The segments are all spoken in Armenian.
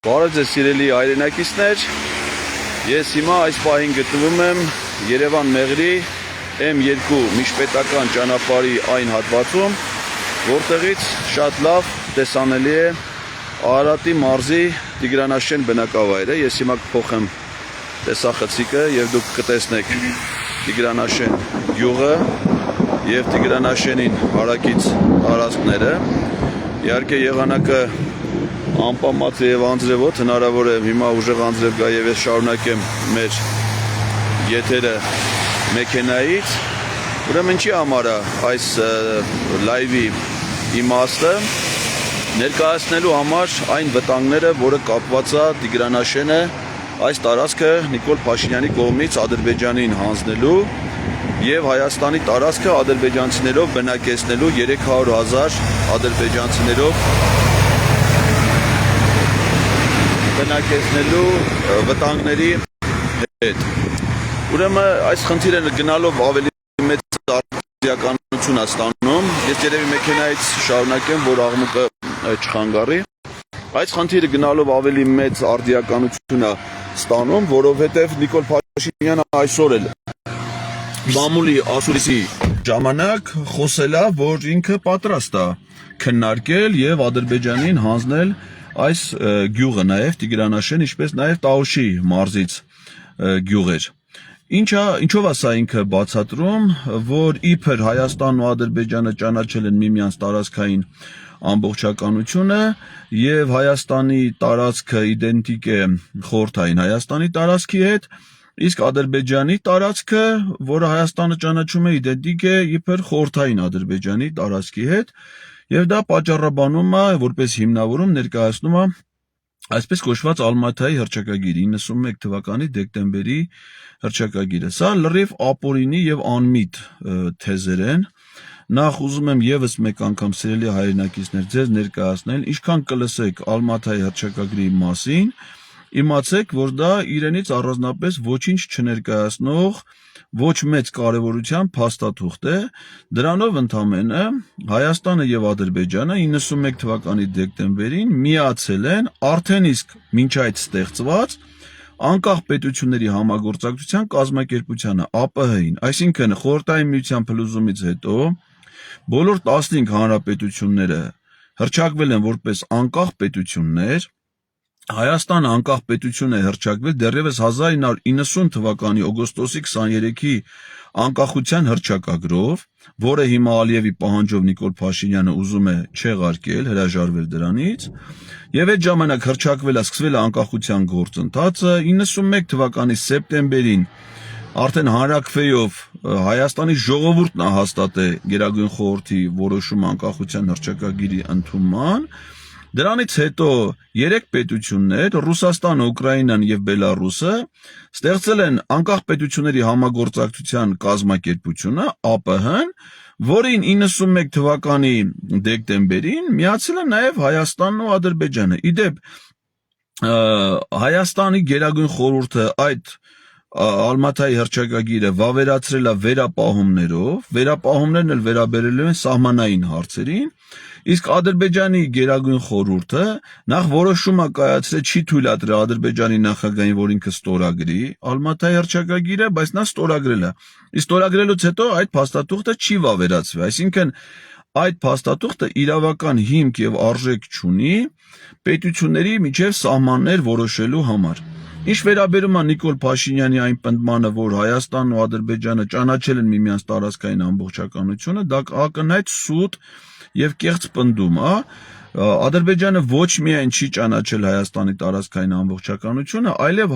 Բարև ձեզ սիրելի հայրենակիցներ, ես հիմա այս պահին գտնվում եմ Երևան Մեղրի M2 միջպետական ճանապարհի այն հատվածում, որտեղից շատ լավ տեսանելի է Արարատի մարզի Տիգրանաշեն բնակավայրը։ Ես հիմա կփոխեմ տեսախցիկը եւ դուք կտեսնեք Տիգրանաշեն գյուղը եւ Տիգրանաշենին հարակից տարածքները։ Իհարկե եղանակը անպամած եւ անձրևոտ, հնարավոր է հիմա ուժեղ անձրև գա եւ ես շարունակեմ մեր եթերը մեքենայից։ Ուրեմն ինչի համար է այս լայվի իմաստը ներկայացնելու համար այն վտանգները, որը կապված է Տիգրանաշենը այս տարածքը Նիկոլ Փաշինյանի կողմից Ադրբեջանին հանձնելու եւ Հայաստանի տարածքը ադրբեջանցիներով բնակեցնելու 300,000 ադրբեջանցիներով բնակեցնելու վտանգների հետ։ Ուրեմն այս խնդիրը գնալով ավելի մեծ արդիականություն է ստանում։ Ես երևի մեքենայից շարունակեմ, որ աղմուկը չխանգարի։ Այս խնդիրը գնալով ավելի մեծ արդիականություն է ստանում, որովհետև Նիկոլ Փաշինյանը այսօր էլ մամուլի ասուլիսի ժամանակ խոսել է, որ ինքը պատրաստ է քննարկել եւ Ադրբեջանին հանձնել այս գյուղը, նաև Տիգրանաշեն, ինչպես նաև Տաուշի մարզից գյուղեր։ Ինչով է սա ինքը բացատրում, որ իբր Հայաստանն ու Ադրբեջանը ճանաչել են միմյանց տարածքային ամբողջականությունը եւ Հայաստանի տարածքը իդենտիկ է խորհրդային Հայաստանի տարածքի հետ, իսկ Ադրբեջանի տարածքը, որը Հայաստանը ճանաչում է, իդենտիկ է իբր խորհրդային Ադրբեջանի տարածքի հետ։ Եվ դա պատճառաբանում է, որպես հիմնավորում ներկայացնում է այսպես կոչված Ալմաթայի հռչակագիրը 91 թվականի դեկտեմբերի հռչակագիրը։ Սա լրիվ ապօրինի եւ անմիտ թեզեր են։ Նախ ուզում եմ եւս մեկ անգամ սիրելի հայրենակիցներ ձեզ ներկայացնել, ինչքան կլսեք Ալմաթայի հռչակագրի մասին, իմացեք, որ դա իրենից առանձնապես ոչինչ չներկայացնող ոչ մեծ կարևորության փաստաթուղթ է։ Դրանով ընդամենը Հայաստանը եւ Ադրբեջանը 91 թվականի դեկտեմբերին միացել են արդեն իսկ մինչ այդ ստեղծված անկախ պետությունների համագործակցության կազմակերպությանը ԱՊՀ-ին, այսինքն խորհրդային միության փլուզումից հետո բոլոր 15 հանրապետությունները հռչակվել են որպես անկախ պետություններ։ Հայաստանը անկախ պետություն է հռչակվել դեռևս 1990 թվականի օգոստոսի 23-ի անկախության հռչակագրով, որը հիմա Ալիևի պահանջով Նիկոլ Փաշինյանը ուզում է չեղարկել, հրաժարվել դրանից, եւ այդ ժամանակ հռչակվել է, սկսվել է անկախության գործընթացը։ 91 թվականի սեպտեմբերին արդեն հանրաքվեով Հայաստանի ժողովուրդն է հաստատել Գերագույն խորհրդի որոշում անկախության հռչակագիրի ընդունման։ Դրանից հետո 3 պետություններ՝ Ռուսաստանը, Ուկրաինան եւ Բելարուսը, ստեղծել են անկախ պետությունների համագործակցության կազմակերպությունը ԱՊՀ-ն, որին 91 թվականի դեկտեմբերին միացել են նաեւ Հայաստանն ու Ադրբեջանը։ Իդեպ Հայաստանի Գերագույն խորհուրդը այդ Ալմաթայի հռչակագիրը վավերացրել է վերապահումներով, վերապահումներն էլ վերաբերելու են սահմանային հարցերին, իսկ Ադրբեջանի Գերագույն խորհուրդը նախ որոշում է կայացրել չի թույլատրել Ադրբեջանի նախագահին, որ ինքը ստորագրի Ալմաթայի հռչակագիրը, բայց նա ստորագրել է։ Իսկ ստորագրելուց հետո այդ փաստաթուղթը չի վավերացվել, այսինքն այդ փաստաթուղթը իրավական հիմք եւ արժեք չունի պետությունների միջև սահմաններ որոշելու համար։ Ինչ վերաբերում է Նիկոլ Փաշինյանի այն պնդմանը, որ Հայաստանն ու Ադրբեջանը ճանաչել են միմյանց տարածքային ամբողջականությունը, դա ակնհայտ սուտ եւ կեղծ պնդում է։ Ադրբեջանը ոչ միայն չի ճանաչել Հայաստանի տարածքային ամբողջականությունը, այլև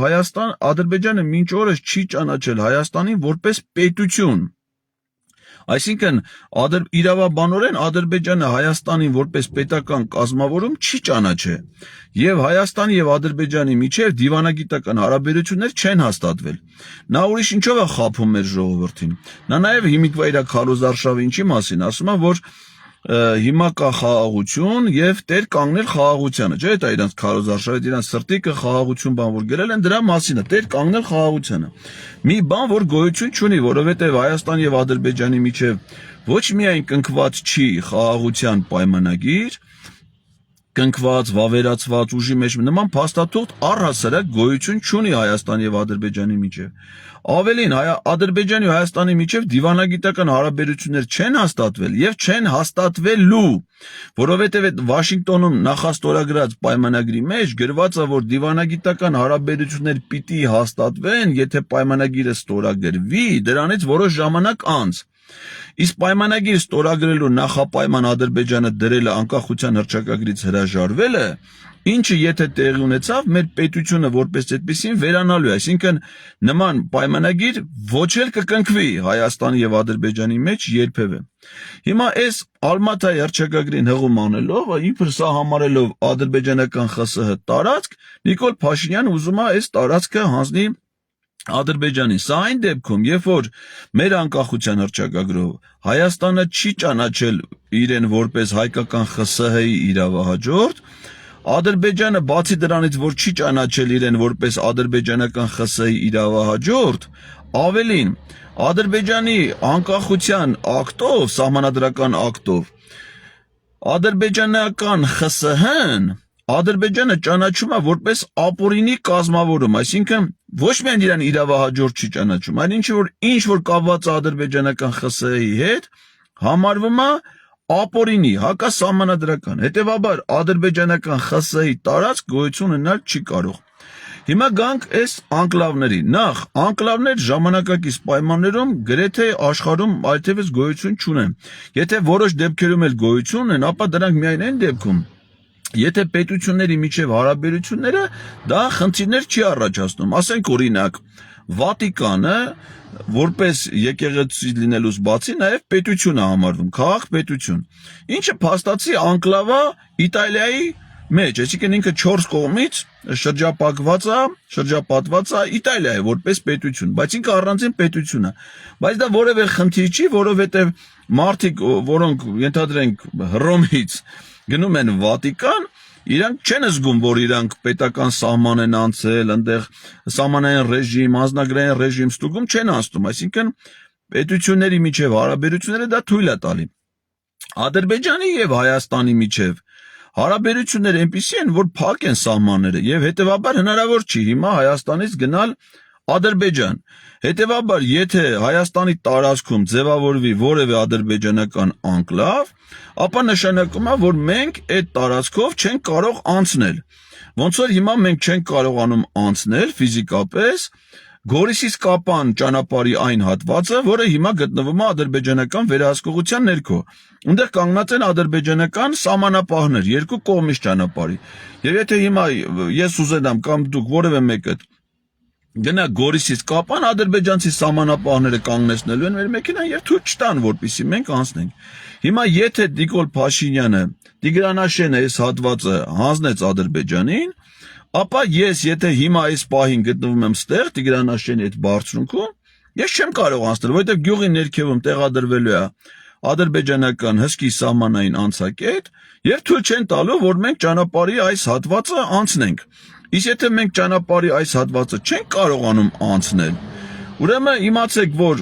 Ադրբեջանը մինչ օրս չի ճանաչել Հայաստանին որպես պետություն։ Այսինքն իրավաբանորեն Ադրբեջանը Հայաստանին որպես պետական կազմավորում չի ճանաչել եւ Հայաստանի եւ Ադրբեջանի միջեւ դիվանագիտական հարաբերություններ չեն հաստատվել։ Նա ուրիշ ինչով է խաբում մեր ժողովրդին։ Նա նաեւ հիմիկվա իր քարոզարշավը ինչի մասին ասում է, որ հիմա կա խաղաղություն եւ տեր կանգնել խաղաղությանը, չէ՞, դա իրանց քարոզարշավը, իրանց սրտիկը խաղաղություն բան որ գրել են, դրա մասին է, տեր կանգնել խաղաղությանը։ Մի բան, որ գոյություն չունի, որովհետեւ Հայաստանի եւ Ադրբեջանի միջեւ ոչ միայն կնքված չի խաղաղության պայմանագիր, կնքված, վավերացված ուժի մեջ նման փաստաթուղթ առհասարակ գոյություն չունի Հայաստանի եւ Ադրբեջանի միջեւ։ Ավելին, Ադրբեջանի ու Հայաստանի միջեւ դիվանագիտական հարաբերություններ չեն հաստատվել եւ չեն հաստատվելու, որովհետեւ այդ Վաշինգտոնում նախաստորագրած պայմանագրի մեջ գրված է, որ դիվանագիտական հարաբերություններ պիտի հաստատվեն, եթե պայմանագիրը ստորագրվի դրանից որոշ ժամանակ անց։ Իսկ պայմանագիր ստորագրելու նախապայման Ադրբեջանը դրել է անկախության հռչակագրից հրաժարվելը, ինչը եթե տեղի ունեցավ, մեր պետությունը որպես այդպեսին վերանալու է, այսինքն նման պայմանագիր ոչ էլ կկնքվի Հայաստանի եւ Ադրբեջանի մեջ երբևէ։ Հիմա այս Ալմատայի հռչակագրին հղում անելով, իբր սա համարելով ադրբեջանական ԽՍՀ տարածք, Նիկոլ Փաշինյանը ուզում է այս տարածքը հանձնի Ադրբեջանի, սա այն դեպքում, երբ որ մեր անկախության հռչակագրով Հայաստանը չի ճանաչել իրեն որպես հայկական ԽՍՀ-ի իրավահաջորդ, Ադրբեջանը բացի դրանից, որ չի ճանաչել իրեն որպես ադրբեջանական ԽՍՀ-ի իրավահաջորդ, ավելին, Ադրբեջանի անկախության ակտով, սահմանադրական ակտով, ադրբեջանական ԽՍՀ-ն Ադրբեջանը ճանաչում է որպես ապօրինի կազմավորում, այսինքն ոչ միայն իրան իրավահաջորդ չի ճանաչում, այլ ինչ որ կապված է ադրբեջանական ԽՍՀ-ի հետ, համարվում է ապօրինի, հակասահմանադրական։ Հետևաբար ադրբեջանական ԽՍՀ-ի տարածք գոյություն ունենալ չի կարող։ Հիմա գանք այս անկլավների։ Նախ, անկլավներ ժամանակակից պայմաններում գրեթե աշխարհում այլևս գոյություն չունեն։ Եթե որոշ դեպքերում էլ գոյություն ունեն, ապա դրանք միայն այն դեպքում, եթե պետությունների միջև հարաբերությունները դա խնդիրներ չի առաջացնում, ասենք օրինակ, Վատիկանը որպես եկեղեցի լինելուց բացի նաև պետություն է համարվում, քաղաք պետություն, ինչը փաստացի անկլավա Իտալիայի մեջ, այսինքն ինքը 4 կողմից շրջապատված է Իտալիայի որպես պետություն, բայց ինքը առանձին պետություն է, բայց դա որևէ խնդիր չի, որովհետև մարդիկ, որոնք ենթադրենք Հռոմից գնում են Վատիկան, իրանք չեն զգում, որ իրանք պետական սահման են անցել, այնտեղ սահմանային ռեժիմ, անձնագրային ռեժիմ ստուգում չեն անցնում, այսինքն պետությունների միջև հարաբերությունները դա թույլ է տալի։ Ադրբեջանի եւ Հայաստանի միջև հարաբերությունները այնպիսի են, որ փակ են սահմանները եւ հետեւաբար հնարավոր չի հիմա Հայաստանից գնալ Ադրբեջան։ Հետևաբար, եթե Հայաստանի տարածքում ձևավորվի որևէ ադրբեջանական անկլավ, ապա նշանակում է, որ մենք այդ տարածքով չենք կարող անցնել։ Ոնց որ հիմա մենք չենք կարողանում անցնել ֆիզիկապես Գորիսից Կապան ճանապարհի այն հատվածը, որը հիմա գտնվում է ադրբեջանական վերահսկողության ներքո։ Այնտեղ կանգնած են ադրբեջանական սահմանապահներ երկու կողմից ճանապարհի։ Եվ եթե հիմա ես ուզենամ կամ դուք որևէ մեկը գնա Գորիսից Կապան, ադրբեջանցի սահմանապահները կանգնեցնելու են մեր մեքենան եւ թույլ չտան, որպեսզի մենք անցնենք։ Հիմա եթե Նիկոլ Փաշինյանը Տիգրանաշենը այս հատվածը հանձնեց Ադրբեջանին, ապա եթե հիմա այս պահին գտնվում եմ ստեղ Տիգրանաշենի այդ բարձունքում, ես չեմ կարող անցնել, որովհետեւ գյուղի ներքևում տեղադրվելու է ադրբեջանական հսկի սահմանային անցակետ եւ թույլ չեն տալու, որ մենք ճանապարհի այս հատվածը անցնենք։ Իսկ եթե մենք ճանապարհի այս հատվածը չենք կարողանում անցնել, ուրեմն իմացեք, որ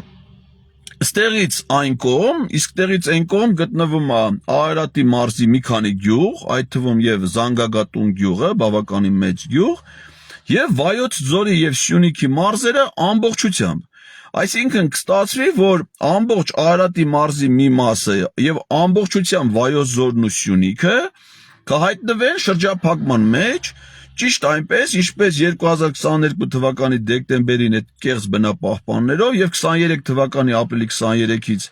ստեղից այն կողմ, իսկ տեղից այն կողմ գտնվում է Արարատի մարզի մի քանի գյուղ, այդ թվում եւ Զանգագատուն գյուղը, բավականին մեծ գյուղ, եւ Վայոց ձորի եւ Սյունիքի մարզերը ամբողջությամբ։ Այսինքն կստացվի, որ ամբողջ Արարատի մարզի մի մասը եւ ամբողջությամբ Վայոց ձորն ու Սյունիքը կհայտնվեն շրջափակման մեջ, ճիշտ այնպես, ինչպես 2022 թվականի դեկտեմբերին այդ կեղծ բնապահպաններով եւ 23 թվականի ապրիլի 23-ից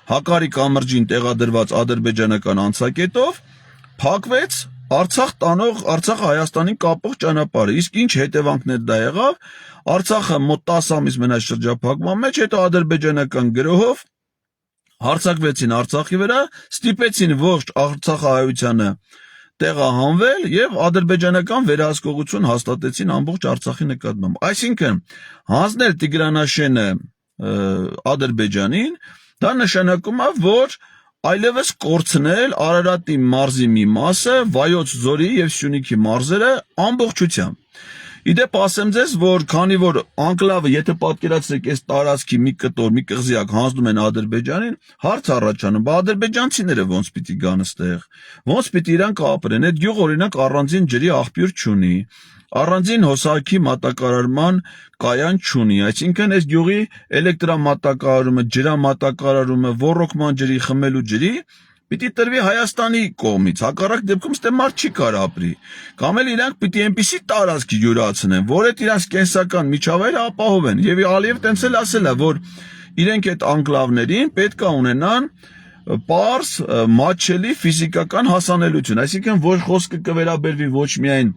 Հակարի կամրջին տեղադրված ադրբեջանական անցակետով փակվեց Արցախ տանող Արցախը Հայաստանին կապող ճանապարհը։ Իսկ ինչ հետևանքներ դա եղավ, Արցախը մոտ 10 ամիս մնաց շրջափակման մեջ, հետո ադրբեջանական գրոհով հարձակվեցին Արցախի վրա, ստիպեցին ողջ Արցախահայությանը տեղահանվել եւ ադրբեջանական վերահսկողություն հաստատեցին ամբողջ Արցախի նկատմամբ։ Այսինքն, հանձնել Տիգրանաշենը Ադրբեջանին, դա նշանակում է, որ այլևս կորցնել Արարատի մարզի մի մասը, Վայոց ձորի եւ Սյունիքի մարզերը ամբողջությամբ։ Իդեպ ասեմ ձեզ, որ քանի որ անկլավը, եթե պատկերացրեք, այս տարածքի մի կտոր, մի կղզիակ հանձնում են Ադրբեջանին, հարց առաջանում, բա ադրբեջանցիները ոնց պիտի գան այստեղ, ոնց պիտի իրանք ապրեն, այդ գյուղը օրինակ առանձին ջրի աղբյուր չունի, առանձին հոսանքի մատակարարման կայան չունի, այսինքն այս գյուղի էլեկտրամատակարարումը, ջրամատակարարումը, ոռոգման ջրի, խմելու ջրի պիտի տրվի Հայաստանի կողմից, հակառակ դեպքում ստե մարդ չի կարող ապրի, կամ էլ իրանք պիտի այնպիսի տարածք յուրացնեն, որ այդ իրանք կենսական միջավայրը ապահովեն, եւ Ալիև տենց էլ ասել է, որ իրենք այդ անկլավներին պետք է ունենան պարզ, մատչելի ֆիզիկական հասանելիություն, այսինքն ոչ խոսքը կվերաբերվի ոչ միայն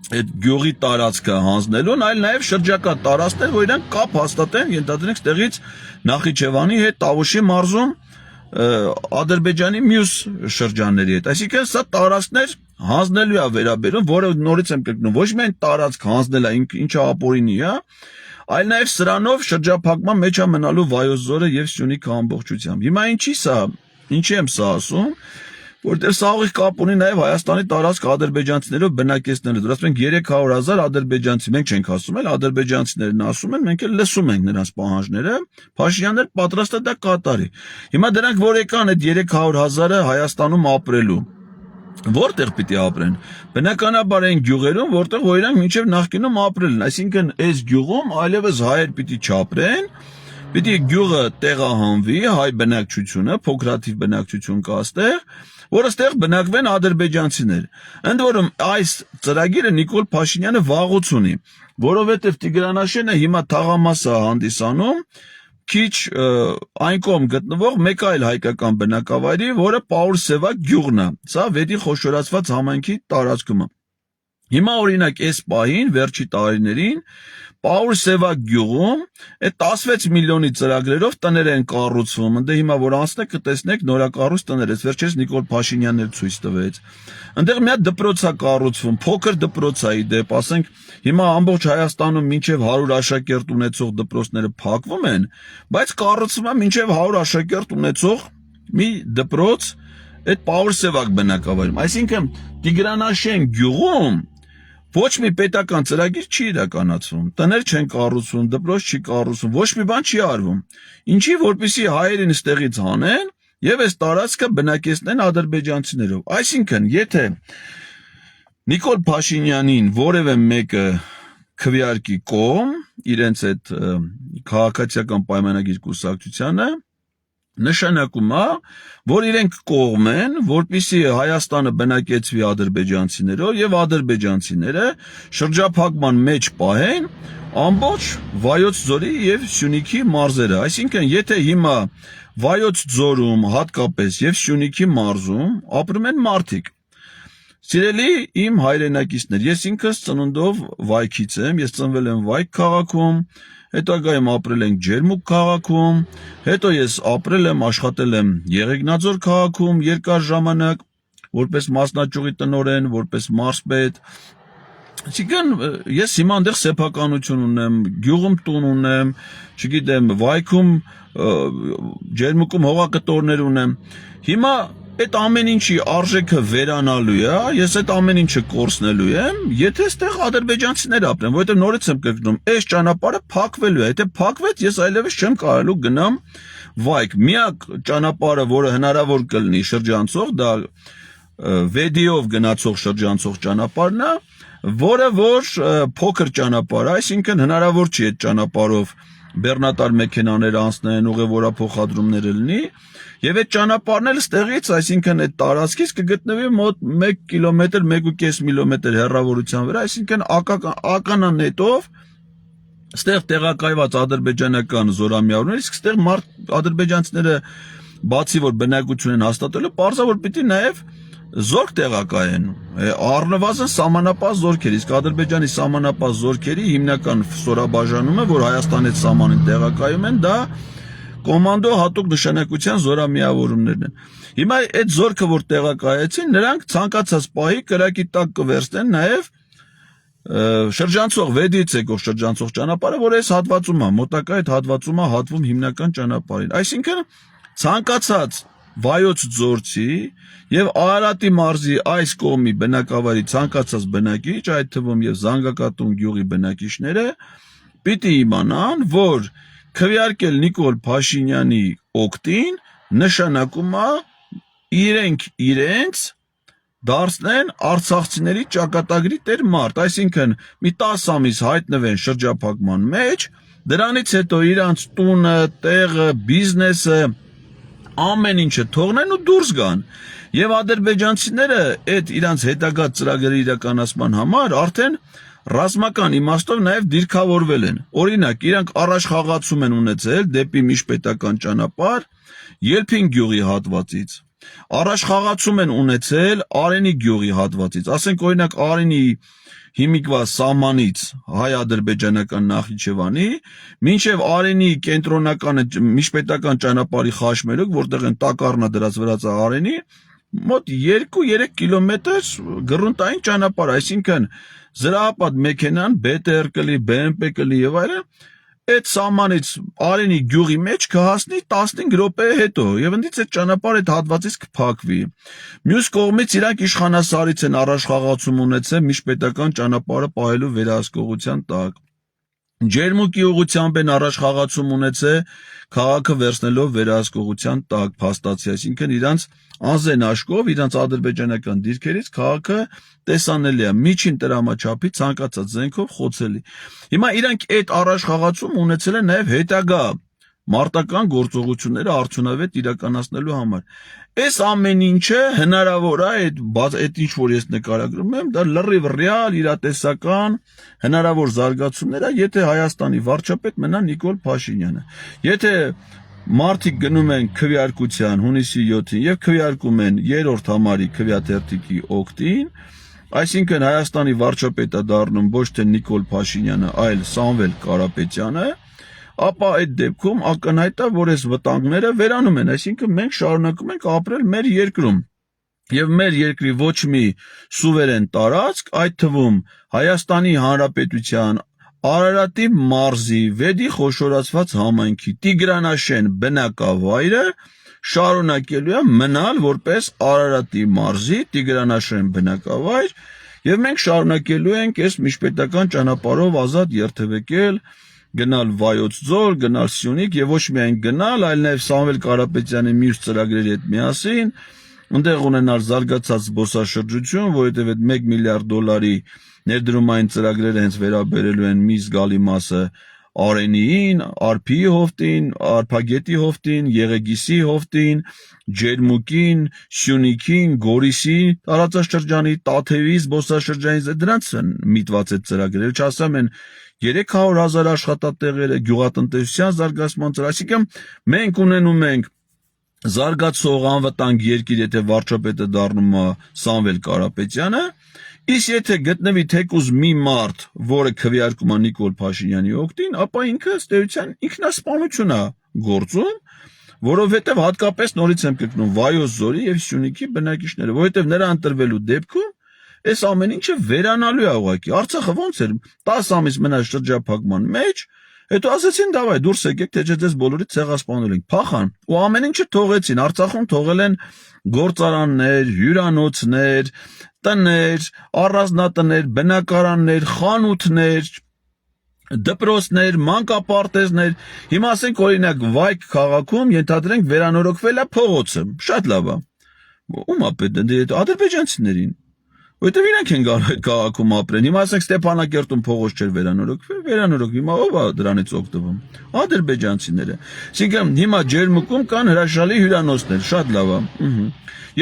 այդ գյուղի տարածքը հանձնելուն, այլ նաև շրջակա տարածքներ, որ իրանք կապ հաստատեն, ենթադրենք ստեղից Նախիջևանի հետ Տավուշի մարզում Ադրբեջանի մյուս շրջանների հետ, այսինքն սա տարածքներ հանձնելու է վերաբերում, որը նորից եմ կրկնում, ոչ միայն տարածք հանձնելը ինչը ապօրինի է, այլ նաև սրանով շրջափակման մեջ է մնալու Վայոց ձորը եւ Սյունիքը ամբողջությամբ։ Հիմա ինչի եմ սա ասում, որտեղ սա ուղիղ կապ ունի նաև Հայաստանի տարածք ադրբեջանցիներով բնակեցնելու։ Դրանց մենք 300,000 ադրբեջանցի, մենք չենք ասում, այլ ադրբեջանցիներն ասում են, մենք էլ լսում ենք նրանց պահանջները, Փաշինյանն պատրաստ է դա կատարի։ Հիմա դրանք որ եկան այդ 300,000-ը Հայաստանում ապրելու, որտեղ պիտի ապրեն։ Բնականաբար այն գյուղերում, որտեղ որ իրանք մինչև նախկինում ապրել են, այսինքն այս գյուղում այլևս հայեր պիտի չապրեն, պիտի գյուղը տեղահանվի, հայ բնակչությունը, փոքրաթիվ բնակչություն կա այստեղ, որ այստեղ բնակվեն ադրբեջանցիներ։ Ընդ որում այս ծրագիրը Նիկոլ Փաշինյանը վաղուց ունի, որովհետև Տիգրանաշենը հիմա թաղամաս է հանդիսանում քիչ այն կողմ գտնվող մեկ այլ հայկական բնակավայրի, որը Պաուլ-Սևակ գյուղն է։ Սա վետի խոշորացված համայնքի տարածքում է։ Հիմա օրինակ այս պահին, վերջի տարիներին Պաուլ-Սևակ գյուղում այդ 16 միլիոնի ծրագրերով տներ են կառուցվում, ընդ հիմա որ անցնեք կտեսնեք նորակառույց տներ, վերջերս Նիկոլ Փաշինյանն էլ ցույց տվեց։ Այնտեղ մի հատ դպրոց է կառուցվում, փոքր դպրոց է իդեպ, ասենք հիմա ամբողջ Հայաստանում մինչև 100 աշակերտ ունեցող դպրոցները փակվում են, բայց կառուցվում է մինչև 100 աշակերտ ունեցող մի դպրոց այդ Պաուլ-Սևակ բնակավայրում։ Այսինքն Տիգրանաշեն գյուղում ոչ մի պետական ծրագիր չի իրականացվում, տներ չեն կառուցվում, դպրոց չի կառուցվում, ոչ մի բան չի արվում։ Ինչի, որպեսզի հայերին ստեղից հանեն եւ այս տարածքը բնակեցնեն ադրբեջանցիներով։ Այսինքն, եթե Նիկոլ Փաշինյանին որևէ մեկը քվեարկի կողմ իրենց այդ քաղաքացիական պայմանագիր կուսակցությանը նշանակում է, որ իրենք կողմ են, որպեսզի Հայաստանը բնակեցվի ադրբեջանցիներով եւ ադրբեջանցիները շրջափակման մեջ պահեն ամբողջ Վայոց ձորի եւ Սյունիքի մարզերը։ Այսինքն, եթե հիմա Վայոց ձորում, հատկապես եւ Սյունիքի մարզում ապրում են մարդիկ, սիրելի իմ հայրենակիցներ, ես ինքս ծնունդով Վայքից եմ, ես ծնվել եմ Վայք քաղաքում, հետագայում ապրել ենք Ջերմուկ քաղաքում, հետո ես ապրել եմ, աշխատել եմ Եղեգնաձոր քաղաքում երկար ժամանակ, որպես մասնաճյուղի տնօրեն, որպես մարզպետ։ Այսինքն ես հիմա այնտեղ սեփականություն ունեմ, գյուղում տուն ունեմ, չգիտեմ, Վայքում, Ջերմուկում հողակտորներ ունեմ։ Հիմա այդ ամեն ինչի արժեքը վերանալու է, ես այդ ամեն ինչը կորցնելու եմ, եթե այստեղ ադրբեջանցիներ ապրեն, որովհետև նորից եմ կրկնում, այս ճանապարհը փակվելու է, եթե փակվեց, ես այլևս չեմ կարելու գնամ Վայք։ Միակ ճանապարհը, որը հնարավոր կլինի շրջանցող, դա Վեդիով գնացող շրջանցող ճանապարհն է, որը որ փոքր ճանապարհ է, այսինքն հնարավոր չի այդ ճանապարհով բեռնատար մեքենաներ անցնեն, ուղևորափոխադրումները լինի, եւ այդ ճանապարհն էլ ստեղից, այսինքն այդ տարածքից կգտնվի մոտ 1 կիլոմետր, 1.5 կիլոմետր հեռավորության վրա, այսինքն ականանետով ստեղ տեղակայված ադրբեջանական զորամիավորներ, իսկ ստեղ ադրբեջանցիները բացի որ բնակություն են հաստատելու, պարզավոր պիտի նաեւ զորք տեղակայեն, առնվազն սահմանապահ զորքեր, իսկ Ադրբեջանի սահմանապահ զորքերի հիմնական ստորաբաժանումը, որ Հայաստանի սահմանին տեղակայում են, դա կոմանդո հատուկ նշանակության զորամիավորումներն են։ Հիմա այդ զորքը որ տեղակայեցին, նրանք ցանկացած պահի կրակի տակ կվերցնեն նաև շրջանցող վեդից եկող շրջանցող ճանապարհը, որ այս հատվածում է, մոտակա այդ հատվածում է հատվում հիմնական ճանապարհին։ Այսինքն ցանկացած Վայոց ձորցի եւ Արարատի մարզի այս կողմի բնակավարի ցանկացած բնակիչ, այդ թվում եւ Զանգակատուն գյուղի բնակիչները պիտի իմանան, որ քվեարկել Նիկոլ Փաշինյանի օգտին նշանակում է իրենց դարձնեն արցախցիների ճակատագրի տեր մարդ, այսինքն մի 10 ամիս հայտնվեն շրջափակման մեջ, դրանից հետո իրանց տունը, տեղը, բիզնեսը, ամեն ինչը թողնեն ու դուրս գան։ Եվ ադրբեջանցիները այդ իրանց հետագա ծրագրերի իրականացման համար արդեն ռազմական իմաստով նաև դիրքավորվել են։ Օրինակ, իրանք առաջխաղացում են ունեցել դեպի միջպետական ճանապարհ Ելփին գյուղի հատվածից։ Առաջխաղացում են ունեցել Արենի գյուղի հատվածից, ասենք օրինակ Արենի հիմիկվա սահմանից հայ-ադրբեջանական Նախիջևանի, մինչև Արենի կենտրոնական միջպետական ճանապարհի խաչմերուկ, որտեղ են տակառնա դրած վրացա Արենի, մոտ 2-3 կիլոմետր գրունտային ճանապարհ, այսինքն զրահապատ մեքենան, BTR կլի, BMP կլի եւ այլն, այդ սահմանից Արենի գյուղի մեջ կհասնի 15 րոպե հետո եւ ընդից այդ ճանապարհը այդ հատվածից կփակվի։ Մյուս կողմից իրանք իշխանասարից են առաջխաղացում ունեցել միջպետական ճանապարհը պահելու վերահսկողության տակ։ Ջերմուկի ուղղությամբ են առաջխաղացում ունեցել քաղաքը վերցնելով վերահսկողության տակ փաստացի, այսինքն իրանց անզեն աշկով, իրանց ադրբեջանական դիրքերից քաղաքը տեսանելի է միջին տրամաչափի ցանկացած զենքով խոցելի։ Հիմա իրանք այդ առաջխաղացում ունեցել են նաև հետագա մարտական գործողությունները արդյունավետ իրականացնելու համար։ Այս ամեն ինչը հնարավոր է այդ ինչ որ ես նկարագրում եմ, դա լրիվ ռեալ իրատեսական հնարավոր զարգացումներ է, եթե Հայաստանի վարչապետ մնա Նիկոլ Փաշինյանը։ Եթե մարդիկ գնում են քվեարկության հունիսի 7-ին եւ քվեարկում են երրորդ համարի քվեաթերթիկի օգտին, այսինքն Հայաստանի վարչապետը դառնում ոչ թե Նիկոլ Փաշինյանը, այլ Սամվել Կարապետյանը, ապա այդ դեպքում ակնհայտ է, որ այս վտանգները վերանում են, այսինքն մենք շարունակում ենք ապրել մեր երկրում։ Եվ մեր երկրի ոչ մի սուվերեն տարածք, այդ թվում Հայաստանի Հանրապետության Արարատի մարզի Վեդի խոշորացված համայնքի Տիգրանաշեն բնակավայրը շարունակելու է մնալ որպես Արարատի մարզի Տիգրանաշեն բնակավայր, եւ մենք շարունակելու ենք այս միջպետական ճանապարհով ազատ երթևեկել, գնալ Վայոց ձոր, գնալ Սյունիք եւ ոչ միայն գնալ, այլ նաեւ Սամվել Կարապետյանի մյուս ծրագրերի հետ միասին այնտեղ ունենալ զարգացած զբոսաշրջություն, որովհետեւ այդ 1 միլիարդ դոլարի ներդրումային ծրագրերը հենց վերաբերելու են մի զգալի մասը Արենիին, Արփիի հովտին, Արփագետի հովտին, Եղեգիսի հովտին, Ջերմուկին, Սյունիքին, Գորիսի տարածաշրջանի, Տաթևի զբոսաշրջանից դրանց են միտված այդ ծրագրերը, չասեմ են 300,000 աշխատատեղերը, գյուղատնտեսության զարգացման ծրագիր, այսինքն մենք ունենում ենք զարգացող անվտանգ երկիր, եթե վարչապետը դառնում է Սամվել Կարապետյանը, իսկ եթե գտնվի թեկուզ մի մարդ, որը քվեարկում է Նիկոլ Փաշինյանի օգտին, ապա ինքը ըստ էության ինքնասպանություն է գործում, որովհետև հատկապես նորից եմ կրկնում Վայոց ձորի եւ Սյունիքի բնակիչները, որովհետև նրա ընտրվելու դեպքում այս ամեն ինչը վերանալու է ուղղակի։ Արցախը ոնց էր 10 ամիս մնաց շրջափակման մեջ, հետո ասեցին դավայ դուրս եկեք, թե ձեզ բոլորից ցեղասպանել ենք, փախան ու ամեն ինչը թողեցին։ Արցախում թողել են գործարաններ, հյուրանոցներ, տներ, առանձնատներ, բնակարաններ, խանութներ, դպրոցներ, մանկապարտեզներ։ Հիմա ասենք օրինակ Վայք քաղաքում ենթադրենք վերանորոգվել է փողոցը, շատ լավ է։ Ում է պետք ադրբեջանցիներին, որովհետև իրանք են գալու այդ քաղաքում ապրեն։ Հիմա ասենք Ստեփանակերտում փողոց չէր վերանորոգվել, վերանորոգ, հիմա ով է դրանից օգտվում։ Ադրբեջանցիները։ Այսինքն հիմա Ջերմուկում կան հրաշալի հյուրանոցներ, շատ լավ է։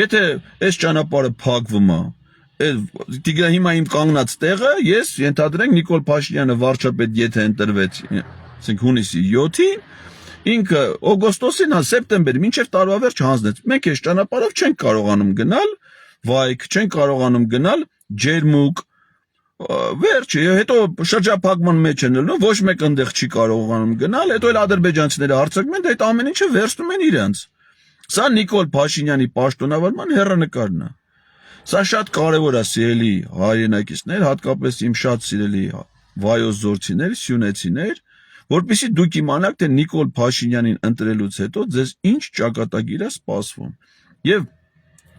Եթե այս ճանապարհը փակվում է, հիմա իմ կանգնած տեղը, ես ենթադրենք Նիկոլ Փաշինյանը վարչապետ եթե ընտրվեց, ասենք հունիսի 7-ին, ինքը օգոստոսին, սեպտեմբեր, մինչև տարվա վերջ հանձնեց։ Մենք այս ճանապարհով չենք կարողանում գնալ Վայք, չեն կարողանում գնալ Ջերմուկ, վերջը, հետո շրջափակման մեջ են լինում, ոչ մեկ այնտեղ չի կարողանում գնալ, հետո էլ ադրբեջանցիները հարձակվում են, դա այդ ամեն ինչը վերցնում են իրենց։ Սա Նիկոլ Փաշինյանի պաշտոնավարման հեռանկարն է։ Սա շատ կարևոր է, սիրելի հայրենակիցներ, հատկապես իմ շատ սիրելի վայոց ձորցիներ, սյունեցիներ, որպեսզի դուք իմանաք, թե Նիկոլ Փաշինյանին ընտրելուց հետո ձեզ ինչ ճակատագիր է սպասվում։ Եվ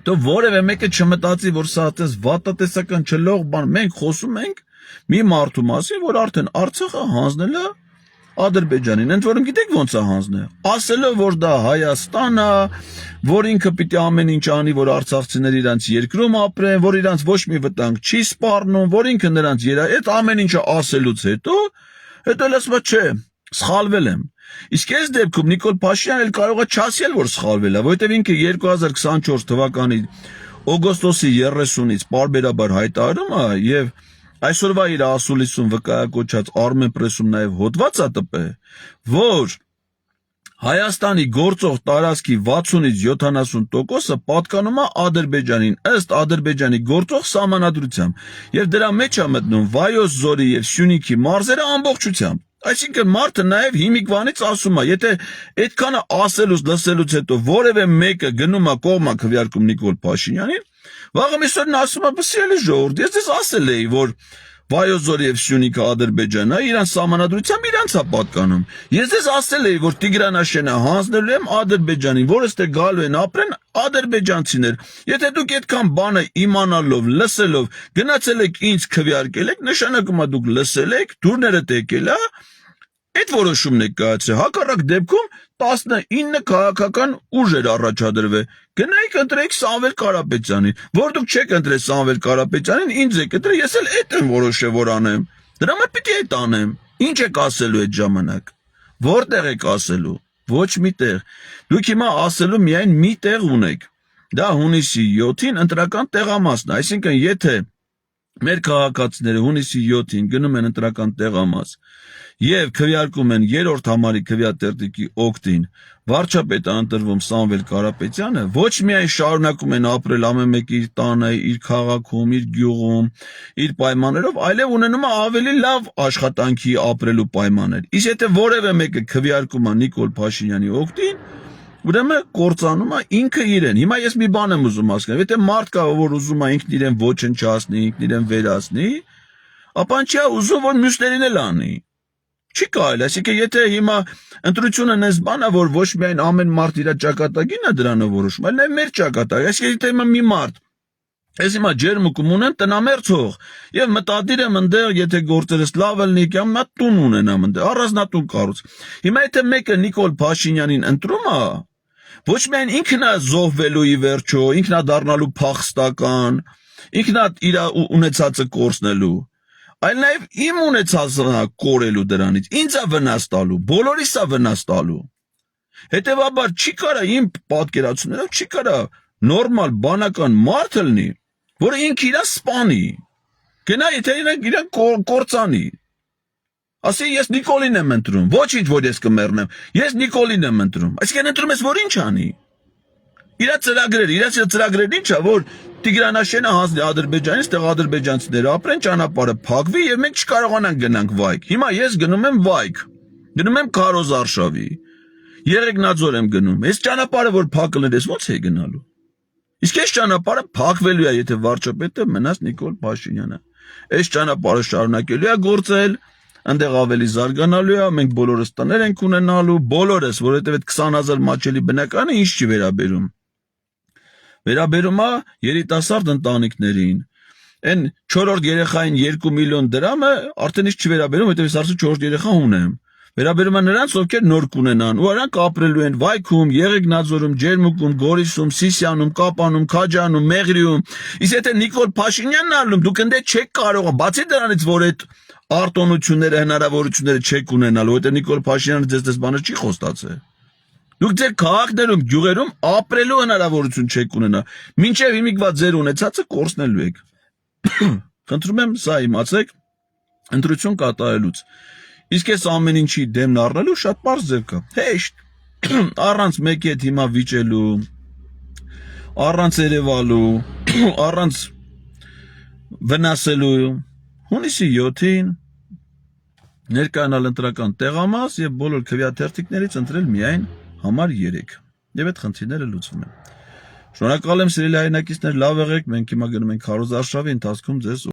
Դու որևէ մեկը չմտածի, որ սա այդպես վատատեսական չլող բան, մենք խոսում ենք մի մարդու մասին, որ արդեն Արցախը հանձնել է Ադրբեջանին, ընդ որում գիտեք ոնց է հանձնել, ասելով, որ դա Հայաստան է, որ ինքը պիտի ամեն ինչ անի, որ արցախցիները իրանց երկրում ապրեն, որ իրանց ոչ մի վտանգ չի սպառնում, որ ինքը նրանց այդ ամեն ինչը ասելուց հետո լսում չէ, սխալվել եմ։ Իսկ այս դեպքում Նիկոլ Փաշինյանը էլ կարող է չասել, որ սխալվել է, որովհետև ինքը 2024 թվականի օգոստոսի 30-ից պարբերաբար հայտարարում է եւ այսօրվա իր ասուլիսում վկայակոչած Armenpress-ում նաեւ հոդված է տպել, որ Հայաստանի գործող տարածքի 60-ից 70%-ը պատկանում է Ադրբեջանին, ըստ Ադրբեջանի գործող սահմանադրությամբ, եւ դրա մեջ է մտնում Վայոց ձորի եւ Սյունիքի մարզերը ամբողջությամբ։ Այսինքն մարդը նաև հիմիկվանից ասում է, եթե այդքանը ասելուց լսելուց հետո որևէ մեկը գնում է կողմա քվեարկում Նիկոլ Փաշինյանին, վաղը միսօրն ասում է, սիրելի ժողովուրդ, ես ձեզ ասել էի, որ Վայոց ձորի եւ Սյունիքը Ադրբեջանն է, իրան սահմանադրությամբ իրանց է պատկանում։ Ես ձեզ ասել էի, որ Տիգրանաշենը հանձնելու եմ Ադրբեջանին, որը ստե գալու են ապրեն ադրբեջանցիներ։ Եթե դուք այդքան բանը իմանալով, լսելով, գնացել եք ինձ քվեարկել եք, նշանակում է դուք լսել եք, դուրներդ եկել է, այդ որոշումն եք կայացրել։ Հակառակ դեպքում 19 քաղաքական ուժեր առաջադրվել։ Գնայիք ընտրեք Սամվել Կարապետյանին, որ դուք չեք ընտրել Սամվել Կարապետյանին, ինձ եք ընտրել, ես էլ այդ եմ որոշել, որ անեմ։ Դրա համար պիտի այդ անեմ։ Ինչ եք ասելու այդ ժամանակ։ Որտեղ եք ասելու։ Ոչ մի տեղ։ Դուք հիմա ասելու միայն մի տեղ ունեք։ Դա հունիսի 7-ին ընտրական տեղամասն է, այսինքն եթե մեր քաղաքացիները հունիսի 7-ին գնում են ընտրական տեղամաս եւ քվեարկում են երրորդ համարի քվեատերտիկի օգտին վարչապետ ընտրվում Սամվել Կարապետյանը, ոչ միայն շարունակում են ապրել ամեն մեկը իր տանը, իր քաղաքում, իր գյուղում, իր պայմաններով, այլև ունենում է ավելի լավ աշխատանքի ապրելու պայմաններ։ Իսկ եթե որևէ մեկը քվեարկում է Նիկոլ Փաշինյանի օգտին, ուրեմն կործանում է ինքը իրեն։ Հիմա ես մի բան եմ ուզում հասկանալ, եթե մարդ կա, որ ուզում է ինքն իրեն ոչնչացնի, ինքն իրեն վերացնի, ապա չի ուզում, որ մյուսներին էլ անի։ Չի կարելի, այսինքն եթե հիմա ընտրությունը նես բան է, որ ոչ միայն ամեն մարդ իր ճակատագիրն է դրանով որոշում, այլ նաև մեր ճակատագիրը։ Այսինքն եթե հիմա մի մարդ ես հիմա ջերմուկում ունեմ տնամերձող եւ մտադիր եմ այնտեղ, եթե գործերս լավ լինի, կամ նա տուն ունենամ այնտեղ, առանձնատուն կառուց։ Հիմա եթե մեկը Նիկոլ Փաշինյանին ընտրում է, ոչ միայն ինքն է զոհվելու ի վերջո, ինքն է դառնալու փախստական, ինքն է իր ունեցածը կորցնելու, այլ նաև իմ ունեցածը կորելու դրանից, ինձ է վնաս տալու, բոլորիս է վնաս տալու։ Հետևաբար չի կարա իմ պատկերացումներով չի կարա նորմալ բանական մարդ լինի, որը ինքը իր սպանի։ Գնա եթե իրան կործանի։ Ասի ես Նիկոլին եմ ընտրում, ոչինչ որ ես կմեռնեմ, ես Նիկոլին եմ ընտրում։ Այսինքն ընտրում ես որ ինչ անի։ Իր ծրագրերը ինչ է, որ Տիգրանաշենը հանձնի Ադրբեջանից, տեղ ադրբեջանցիները ապրեն, ճանապարհը փակվի եւ մենք չկարողանանք գնանք Վայք։ Հիմա ես գնում եմ Վայք, գնում եմ Քարոզ Արշավի, Եղեգնաձոր եմ գնում։ Այս ճանապարհը որ փակել ես ո՞նց է գնալու։ Իսկ այս ճանապարհը փակվելու է, եթե վարչապետը մնաց Նիկոլ Փաշինյանը։ Այս ճանապարհը շարունակելու է գործել, այնտեղ ավելի զարգանալու է, մենք բոլորս տներ ենք ունենալու, բոլորս, որովհետև այդ 20,000 մաչելի բնականը ինչ չի վերաբերում։ Վերաբերում է երիտասարդ ընտանիքներին։ Այն 4-րդ երեխային 2 միլիոն դրամը արդեն ինչ չվերաբերում, որովհետև ես արդեն 4-րդ երեխա ունեմ։ Վերաբերում է նրանց, ովքեր նոր կունենան, ու նրանք ապրելու են Վայքում, Եղեգնաձորում, Ջերմուկում, Գորիսում, Սիսիանում, Կապանում, Քաջանում, Մեղրիում։ Իսկ եթե Նիկոլ Փաշինյանն ալնում, դուք ընդ չեք կարող, բացի դրանից, որ այդ արտոնությունները, հնարավորությունները չեք ունենալ, որովհետև Նիկոլ Փաշինյանը ձեզ բանը չի խոստացել։ Դուք ձեր քաղաքներում, գյուղերում ապրելու հնարավորություն չեք ունենա։ Մինչև հիմիկվա ձեր ունեցածը կորցնելու եք։ Խնդրում եմ, սա իմացեք, ընտրություն կատարելուց։ Իսկ այս ամեն ինչի դեմն առնելու շատ պարզ ձև կա։ Հեշտ, առանց մեկի հետ հիմա վիճելու, առանց երևալու, առանց վնասելու, հունիսի 7-ին ներկայանալ ընտրական տեղամաս եւ բոլոր քվեաթերթիկներից ընտրել միայն համար 3 եւ այդ խնդիրները լուծվում են։ Շնորհակալ եմ սիրելի հայրենակիցներ, լավ եղեք, մենք հիմա գնում ենք Քարոզ Արշավի, ընթացքում ձեզ